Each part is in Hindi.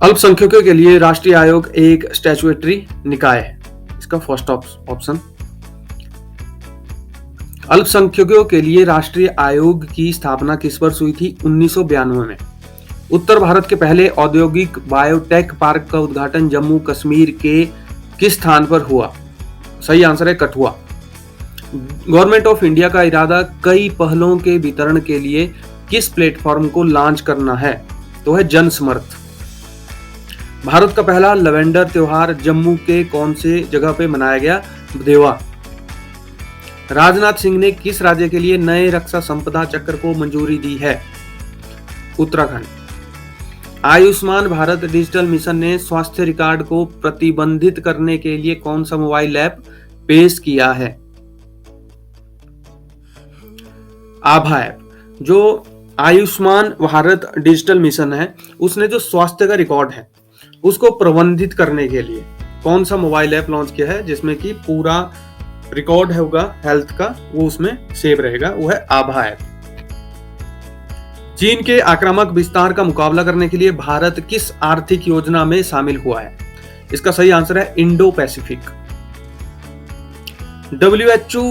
अल्पसंख्यकों के लिए राष्ट्रीय आयोग एक स्टैट्यूटरी निकाय है। इसका फर्स्ट ऑप्शन। अल्पसंख्यकों के लिए राष्ट्रीय आयोग की स्थापना किस वर्ष हुई थी? 1992 में। उत्तर भारत के पहले औद्योगिक बायोटेक पार्क का उद्घाटन जम्मू कश्मीर के किस स्थान पर हुआ? सही आंसर है कठुआ। गवर्नमेंट ऑफ इंडिया का इरादा कई पहलों के वितरण के लिए किस प्लेटफॉर्म को लॉन्च करना है? तो है जनसमर्थ। भारत का पहला लवेंडर त्योहार जम्मू के कौन से जगह पे मनाया गया? देवा। राजनाथ सिंह ने किस राज्य के लिए नए रक्षा संपदा चक्र को मंजूरी दी है? उत्तराखंड। आयुष्मान भारत डिजिटल मिशन ने स्वास्थ्य रिकॉर्ड को प्रतिबंधित करने के लिए कौन सा मोबाइल ऐप पेश किया है? आभा ऐप। जो आयुष्मान भारत डिजिटल मिशन है उसने जो स्वास्थ्य का रिकॉर्ड है उसको प्रबंधित करने के लिए कौन सा मोबाइल ऐप लॉन्च किया है जिसमें कि पूरा रिकॉर्ड होगा हेल्थ का, वो उसमें सेव रहेगा, वो है आभा ऐप। चीन के आक्रामक विस्तार का मुकाबला करने के लिए भारत किस आर्थिक योजना में शामिल हुआ है? इसका सही आंसर है Indo Pacific. WHO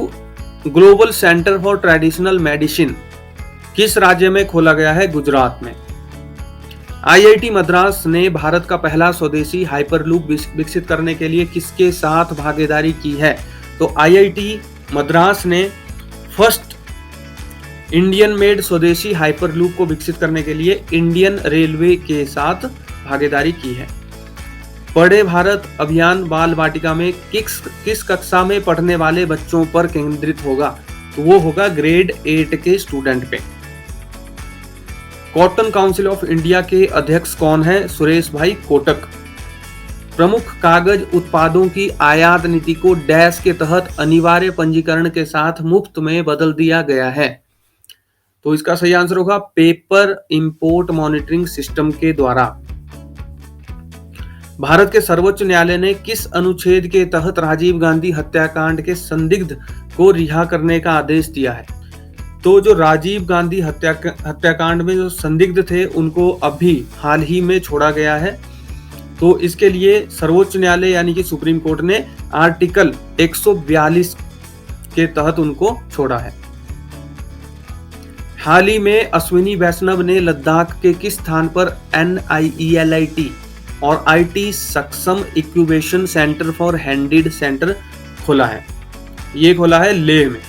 global centre for traditional medicine किस राज्य में खोला गया है? गुजरात में। IIT मद्रास ने भारत का पहला स्वदेशी हाइपरलूप विकसित करने के लिए किसके साथ भागीदारी की है? तो IIT मद्रास ने फर्स्ट इंडियन मेड स्वदेशी हाइपरलूप को विकसित करने के लिए इंडियन रेलवे के साथ भागीदारी की है। पढ़े भारत अभियान बाल वाटिका में किस कक्षा में पढ़ने वाले बच्चों पर केंद्रित होगा? तो वो होगा ग्रेड 8 के स्टूडेंट पे। कॉटन काउंसिल ऑफ इंडिया के अध्यक्ष कौन है? सुरेश भाई कोटक। प्रमुख कागज उत्पादों की आयात नीति को डैश के तहत अनिवार्य पंजीकरण के साथ मुफ्त में बदल दिया गया है? तो इसका सही आंसर होगा पेपर इंपोर्ट मॉनिटरिंग सिस्टम के द्वारा। भारत के सर्वोच्च न्यायालय ने किस अनुच्छेद के तहत राजीव गांधी हत्याकांड के संदिग्ध को रिहा करने का आदेश दिया है? तो जो राजीव गांधी हत्याकांड में जो संदिग्ध थे उनको अभी हाल ही में छोड़ा गया है। तो इसके लिए सर्वोच्च न्यायालय यानी कि सुप्रीम कोर्ट ने आर्टिकल 142 के तहत उनको छोड़ा है। हाल ही में अश्विनी वैष्णव ने लद्दाख के किस स्थान पर NIELIT और IT सक्षम इंक्यूबेशन सेंटर फॉर हैंडिड सेंटर खोला है? ये खोला है लेह में।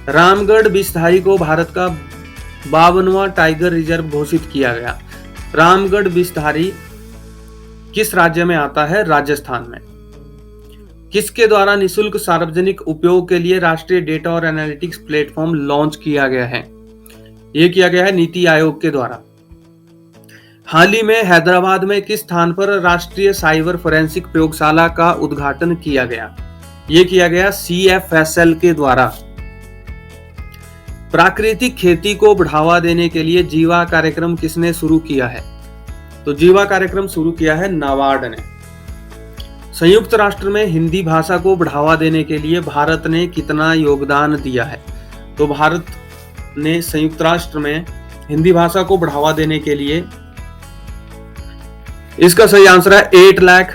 रामगढ़ बिस्तारी को भारत का 52वां टाइगर रिजर्व घोषित किया गया। रामगढ़ बिस्तारी किस राज्य में आता है? राजस्थान में। किसके द्वारा निशुल्क सार्वजनिक उपयोग के लिए राष्ट्रीय डेटा और एनालिटिक्स प्लेटफॉर्म लॉन्च किया गया है? यह किया गया है नीति आयोग के द्वारा। हाल ही में हैदराबाद में किस स्थान पर राष्ट्रीय साइबर फोरेंसिक प्रयोगशाला का उद्घाटन किया गया? यह किया गया CFSL के द्वारा। प्राकृतिक खेती को बढ़ावा देने के लिए जीवा कार्यक्रम किसने शुरू किया है? तो जीवा कार्यक्रम शुरू किया है नाबार्ड ने। संयुक्त राष्ट्र में हिंदी भाषा को बढ़ावा देने के लिए भारत ने कितना योगदान दिया है? तो भारत ने संयुक्त राष्ट्र में हिंदी भाषा को बढ़ावा देने के लिए, इसका सही आंसर है $8 लाख।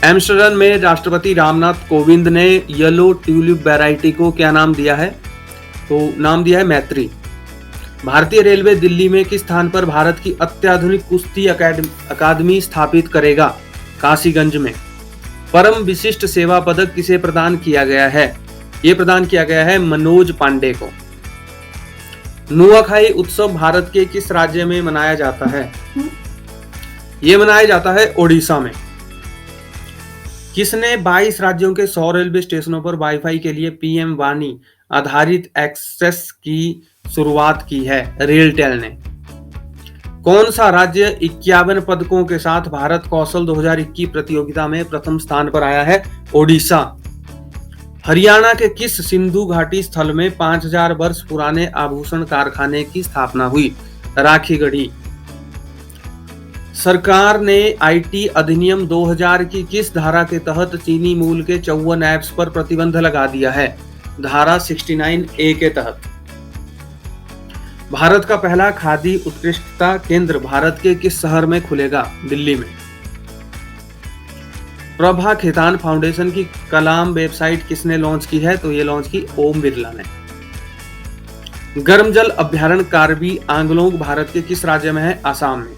एम्स्टर्डम में राष्ट्रपति रामनाथ कोविंद ने येलो ट्यूलिप वैरायटी को क्या नाम दिया है? तो नाम दिया है मैत्री। भारतीय रेलवे दिल्ली में किस स्थान पर भारत की अत्याधुनिक कुश्ती अकादमी स्थापित करेगा? काशीगंज में। परम विशिष्ट सेवा पदक किसे प्रदान किया गया है? ये प्रदान किया गया है मनोज पांडे को। नुआखाई उत्सव भारत के किस राज्य में मनाया जाता है? ये मनाया जाता है ओडिशा में। किसने 22 राज्यों के 100 रेलवे स्टेशनों पर वाईफाई के लिए PM वाणी आधारित एक्सेस की शुरुआत की है? रेलटेल ने। कौन सा राज्य 51 पदकों के साथ भारत कौशल 2021 प्रतियोगिता में प्रथम स्थान पर आया है? ओडिशा। हरियाणा के किस सिंधु घाटी स्थल में 5000 वर्ष पुराने आभूषण कारखाने की स्थापना हुई? राखीगढ़ी। सरकार ने IT अधिनियम 2000 की किस धारा के तहत चीनी मूल के 54 ऐप्स पर प्रतिबंध लगा दिया है? धारा 69A के तहत। भारत का पहला खादी उत्कृष्टता केंद्र भारत के किस शहर में खुलेगा? दिल्ली में। प्रभा खेतान फाउंडेशन की कलाम वेबसाइट किसने लॉन्च की है? तो ये लॉन्च की ओम बिरला ने। गर्म जल अभ्यारण्य कार्बी आंगलोंग भारत के किस राज्य में है? आसाम में।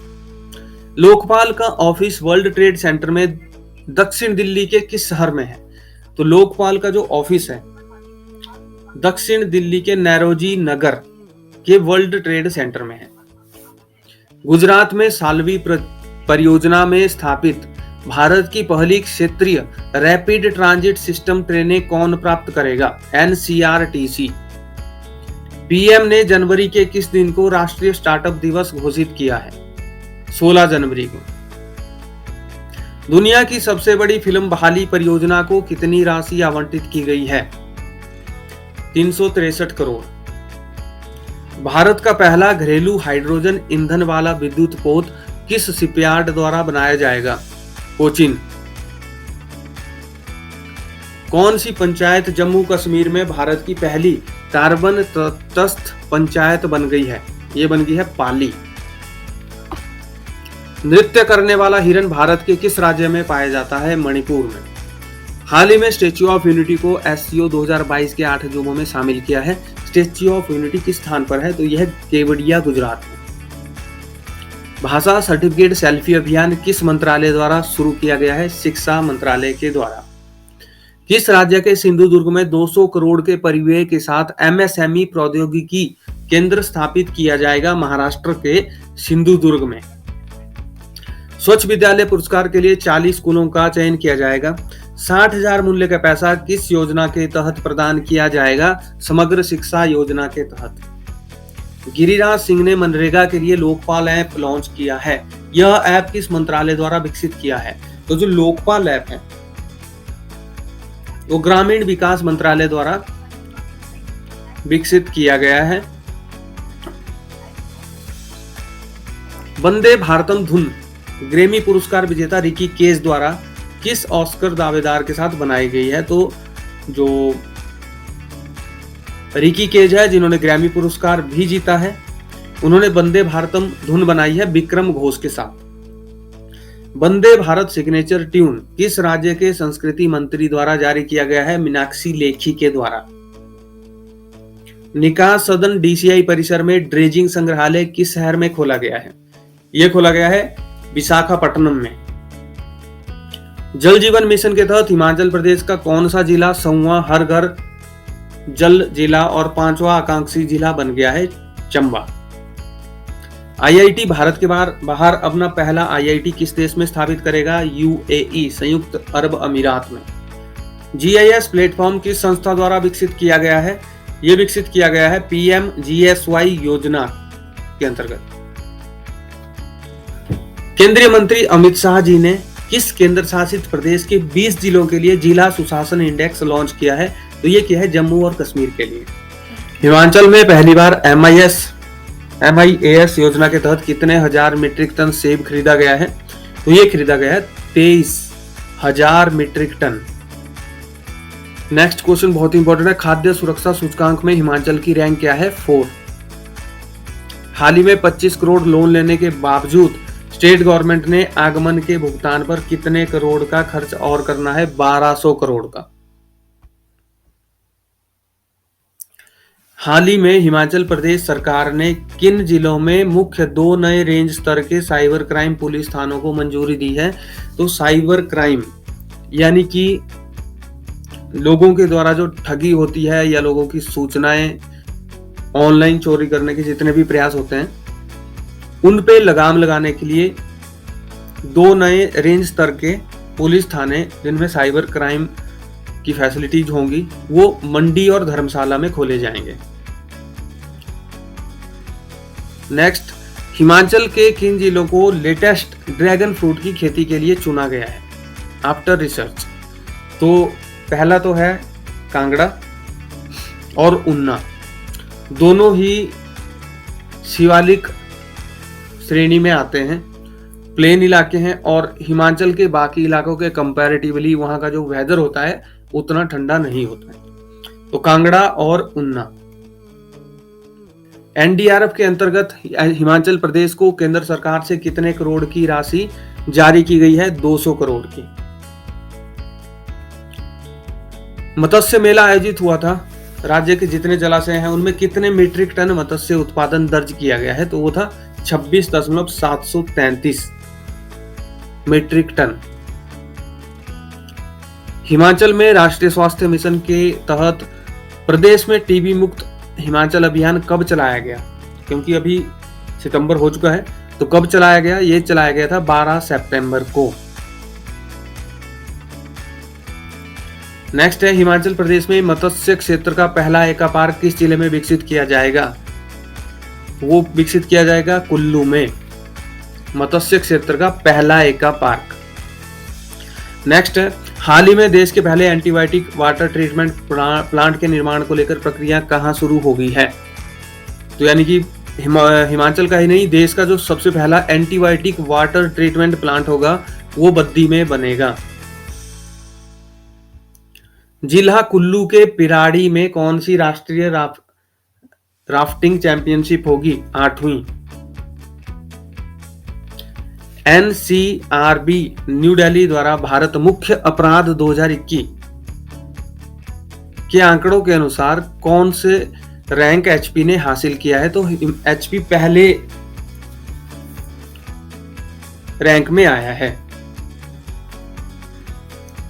लोकपाल का ऑफिस वर्ल्ड ट्रेड सेंटर में दक्षिण दिल्ली के किस शहर में है? तो लोकपाल का जो ऑफिस है दक्षिण दिल्ली के नैरोजी नगर के वर्ल्ड ट्रेड सेंटर में है। गुजरात में सालवी परियोजना में स्थापित भारत की पहली क्षेत्रीय रैपिड ट्रांजिट सिस्टम ट्रेनें कौन प्राप्त करेगा? NCRTC। पीएम ने जनवरी के किस दिन को राष्ट्रीय स्टार्टअप दिवस घोषित किया है? 16 जनवरी को। दुनिया की सबसे बड़ी फिल्म बहाली परियोजना को कितनी राशि आवंटित की गई है? 363 करोड़। भारत का पहला घरेलू हाइड्रोजन ईंधन वाला विद्युत पोत किस शिपयार्ड द्वारा बनाया जाएगा? कोचिन। कौन सी पंचायत जम्मू कश्मीर में भारत की पहली कार्बन तटस्थ पंचायत बन गई है? ये बन गई है पाली। नृत्य करने वाला हिरन भारत के किस राज्य में पाया जाता है? मणिपुर में। हाल ही में स्टेच्यू ऑफ यूनिटी को SCO 2022 के 8 अजूबों में शामिल किया है। स्टेच्यू ऑफ यूनिटी किस स्थान पर है? तो यह केवड़िया गुजरात में। भाषा सर्टिफिकेट सेल्फी अभियान किस मंत्रालय द्वारा शुरू किया गया है? शिक्षा मंत्रालय के द्वारा। किस राज्य के सिंधुदुर्ग में 200 करोड़ के परिव्यय के साथ MSME प्रौद्योगिकी केंद्र स्थापित किया जाएगा? महाराष्ट्र के सिंधुदुर्ग में। स्वच्छ विद्यालय पुरस्कार के लिए 40 स्कूलों का चयन किया जाएगा। 60,000 मूल्य का पैसा किस योजना के तहत प्रदान किया जाएगा? समग्र शिक्षा योजना के तहत। गिरिराज सिंह ने मनरेगा के लिए लोकपाल ऐप लॉन्च किया है। यह ऐप किस मंत्रालय द्वारा विकसित किया है? तो जो लोकपाल ऐप है वो ग्रामीण विकास मंत्रालय द्वारा विकसित किया गया है। वंदे भारतम धुन ग्रैमी पुरस्कार विजेता रिकी केज द्वारा किस ऑस्कर दावेदार के साथ बनाई गई है? तो जो रिकी केज है जिन्होंने ग्रैमी पुरस्कार भी जीता है, उन्होंने वंदे भारतम धुन बनाई है विक्रम घोष के साथ। वंदे भारत सिग्नेचर ट्यून किस राज्य के संस्कृति मंत्री द्वारा जारी किया गया है? मीनाक्षी लेखी के द्वारा। निकास सदन DCI परिसर में ड्रेजिंग संग्रहालय किस शहर में खोला गया है? यह खोला गया है विशाखापट्टनम में। जल जीवन मिशन के तहत हिमाचल प्रदेश का कौन सा जिला 100वां हर घर जल जिला और 5वां आकांक्षी जिला बन गया है? चंबा। IIT भारत के बाहर अपना पहला IIT किस देश में स्थापित करेगा? UAE संयुक्त अरब अमीरात में। GIS प्लेटफॉर्म किस संस्था द्वारा विकसित किया गया है? यह विकसित किया गया है PMGSY योजना के अंतर्गत। केंद्रीय मंत्री अमित शाह जी ने किस केंद्र शासित प्रदेश के 20 जिलों के लिए जिला सुशासन इंडेक्स लॉन्च किया है? तो ये किया है जम्मू और कश्मीर के लिए। हिमाचल में पहली बार MIAS योजना के तहत कितने हजार मीट्रिक टन सेब खरीदा गया है? तो ये खरीदा गया है 23,000 मीट्रिक टन। नेक्स्ट क्वेश्चन बहुत इंपॉर्टेंट है। खाद्य सुरक्षा सूचकांक में हिमाचल की रैंक क्या है? 4। हाल ही में 25 करोड़ लोन लेने के बावजूद स्टेट गवर्नमेंट ने आगमन के भुगतान पर कितने करोड़ का खर्च और करना है? 1200 करोड़ का। हाल ही में हिमाचल प्रदेश सरकार ने किन जिलों में मुख्य 2 नए रेंज स्तर के साइबर क्राइम पुलिस थानों को मंजूरी दी है? तो साइबर क्राइम यानी कि लोगों के द्वारा जो ठगी होती है या लोगों की सूचनाएं ऑनलाइन चोरी करने के जितने भी प्रयास होते हैं उन पे लगाम लगाने के लिए 2 नए रेंज स्तर के पुलिस थाने जिनमें साइबर क्राइम की फैसिलिटीज होंगी वो मंडी और धर्मशाला में खोले जाएंगे। नेक्स्ट, हिमाचल के किन जिलों को लेटेस्ट ड्रैगन फ्रूट की खेती के लिए चुना गया है आफ्टर रिसर्च? तो पहला तो है कांगड़ा और ऊना, दोनों ही शिवालिक श्रेणी में आते हैं, प्लेन इलाके हैं और हिमाचल के बाकी इलाकों के कंपैरेटिवली वहां का जो वेदर होता है उतना ठंडा नहीं होता है। तो कांगड़ा और ऊना। एनडीआरएफ के अंतर्गत हिमाचल प्रदेश को केंद्र सरकार से कितने करोड़ की राशि जारी की गई है? 200 करोड़ की। मत्स्य मेला आयोजित हुआ था, राज्य के जितने जलाशय हैं उनमें कितने मीट्रिक टन मत्स्य उत्पादन दर्ज किया गया है? तो वो था 26.733 मीट्रिक टन। हिमाचल में राष्ट्रीय स्वास्थ्य मिशन के तहत प्रदेश में टीबी मुक्त हिमाचल अभियान कब चलाया गया? क्योंकि अभी सितंबर हो चुका है, तो कब चलाया गया? ये चलाया गया था 12 सितंबर को। नेक्स्ट है, हिमाचल प्रदेश में मत्स्य क्षेत्र का पहला एका पार्क किस जिले में विकसित किया जाएगा? वो विकसित किया जाएगा कुल्लू में, मत्स्य क्षेत्र का पहला एका पार्क। नेक्स्ट है, हाल ही में देश के पहले एंटीबायोटिक वाटर ट्रीटमेंट प्लांट के निर्माण को लेकर प्रक्रिया कहां शुरू हो गई है? तो यानी कि हिमाचल का ही नहीं, देश का जो सबसे पहला एंटीबायोटिक वाटर ट्रीटमेंट प्लांट होगा वो बद्दी में बनेगा। जिला कुल्लू के पिराड़ी में कौन सी राष्ट्रीय राफ्टिंग चैंपियनशिप होगी? 8वीं। एनसीआरबी न्यू दिल्ली द्वारा भारत मुख्य अपराध 2021 के आंकड़ों के अनुसार कौन से रैंक एचपी ने हासिल किया है? तो एचपी पहले रैंक में आया है।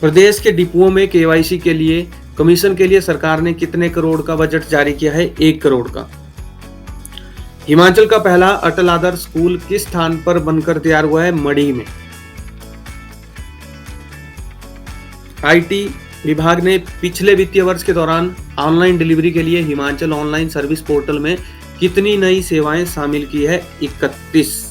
प्रदेश के डिपुओं में केवाईसी के लिए कमीशन के लिए सरकार ने कितने करोड़ का बजट जारी किया है? 1 करोड़ का। हिमाचल का पहला अटल आदर्श स्कूल किस स्थान पर बनकर तैयार हुआ है? मढ़ी में। आईटी विभाग ने पिछले वित्तीय वर्ष के दौरान ऑनलाइन डिलीवरी के लिए हिमाचल ऑनलाइन सर्विस पोर्टल में कितनी नई सेवाएं शामिल की है? 31।